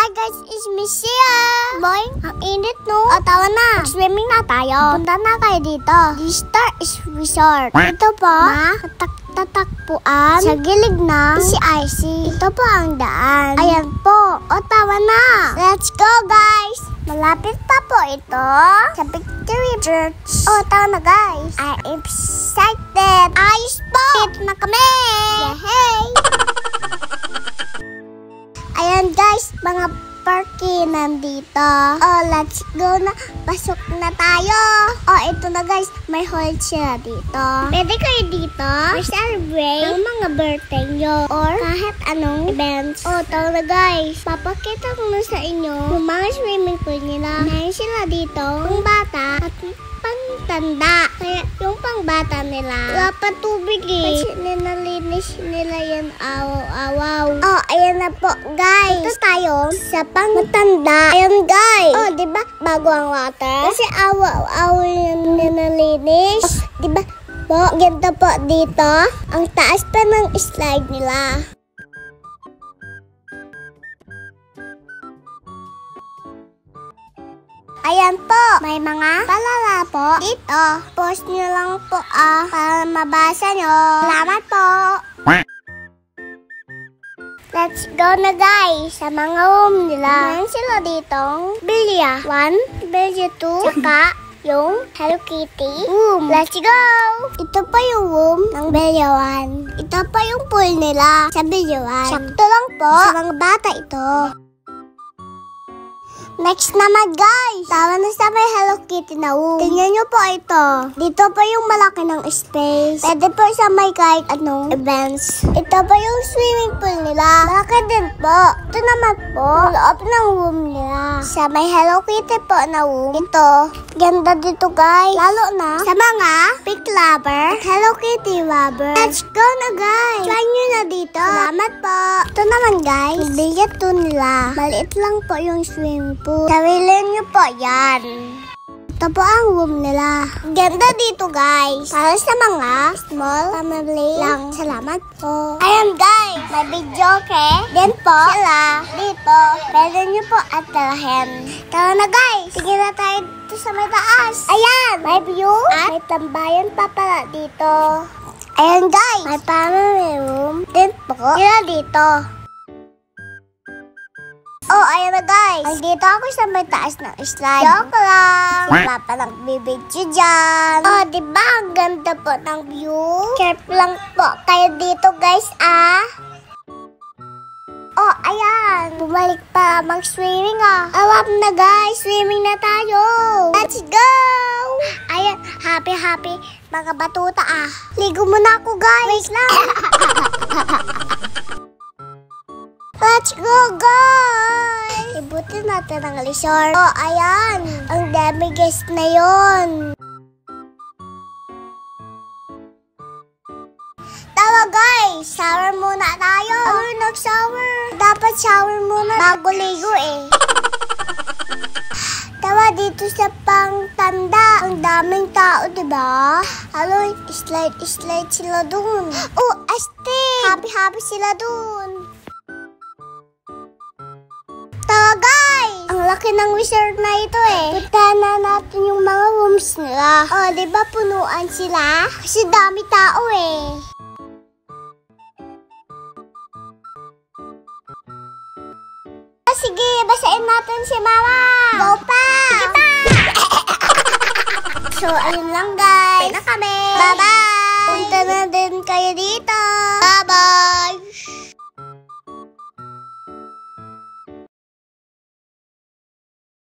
Hi guys, it's Michelle. Boy, ang init no. O, tawa na. Swimming na tayo. Punta na kayo dito. This star is resort. Ito po, tatakpuan. Sa gilid na si IC. Ito po ang daan. Ayan po. O, tawa na. Let's go guys. Malapit pa po ito sa Victory Church. O, tawa na guys. I'm excited. Ayos po. Ito na kami. Yay! Ayan guys, mga parking nandito. Oh, let's go na. Pasok na tayo. Oh, ito na guys. May hold sila dito. Pwede kayo dito celebrate yung mga birthday nyo or kahit anong events. Oh, tao na guys. Papakita ko na sa inyo yung mga swimming pool nila. Meron sila dito yung bata at pantanda. Kaya yung pangbata nila wala pa tubig eh. Kasi ninalinis nila yan awaw. Oh, ayan na po guys. Ito tayo sa pangmatanda. Ayan guys. Oh, diba bago ang water? Kasi awaw yung ninalinis. Oh, diba po? Ganda po dito. Ang taas pa ng slide nila. Ayan po, may mga palala po dito. Post nyo lang po para mabasa nyo. Salamat po. Let's go na guys sa mga room nila. Meron sila ditong Bilya 1, Bilya 2, saka yung Hello Kitty room. Let's go! Ito pa yung room ng Bilya 1. Ito pa yung pool nila sa Bilya 1. Sakto lang po sa mga bata ito. Next naman guys, tama na sa may Hello Kitty na room. Tingnan nyo po ito. Dito pa yung malaki ng space. Pwede po sa may kahit anong events. Ito pa yung swimming pool nila. Malaki din po. Ito naman po, loob ng room nila. Sa may Hello Kitty po na room. Ito, ganda dito guys. Lalo na sa mga pink lover, Hello Kitty lover. Let's go na guys. Try nyo na dito. Salamat po. Ito naman guys, bilyet to nila. Maliit lang po yung swimming pool. Tawilin nyo po yan. Ito po ang room nila. Ganda dito guys. Para sa mga small family lang. Salamat po. Ayan guys, may video din po sila dito. Pwede nyo po atalahin. Tara na guys. Sige na tayo dito sa may taas. Ayan, may view at may tambayan pa pala dito. Ayan guys, may family room din po sila dito. Oh, ayan na guys. Nandito ako sa may taas ng slide. Joke lang. Wala pa nagbibidyo dyan. Oh, diba? Ang ganda po ng view. Careful lang po kayo dito guys, Oh, ayan. Bumalik pa mag-swimming Awap na guys. Swimming na tayo. Let's go! Ayan. Happy mga batuta Ligo muna ako guys. Wait lang. Let's go guys! Ibutin natin ang resort. Oh, ayan. Ang dami guys na yon. Tawa guys, shower muna tayo. Nag-shower. Dapat shower muna bago ligo Tawa dito sa pangtanda. Ang daming tao, diba? Halo, slide sila dun. Oh, astig! Happy sila dun. Guys! Ang laki ng resort na ito Puntahan na natin yung mga rooms nila. Oh, diba punuan sila? Kasi dami tao Sige, basain natin si Mama. Go pa! Sige pa! So, ayun lang guys. Bye na kami. Bye-bye!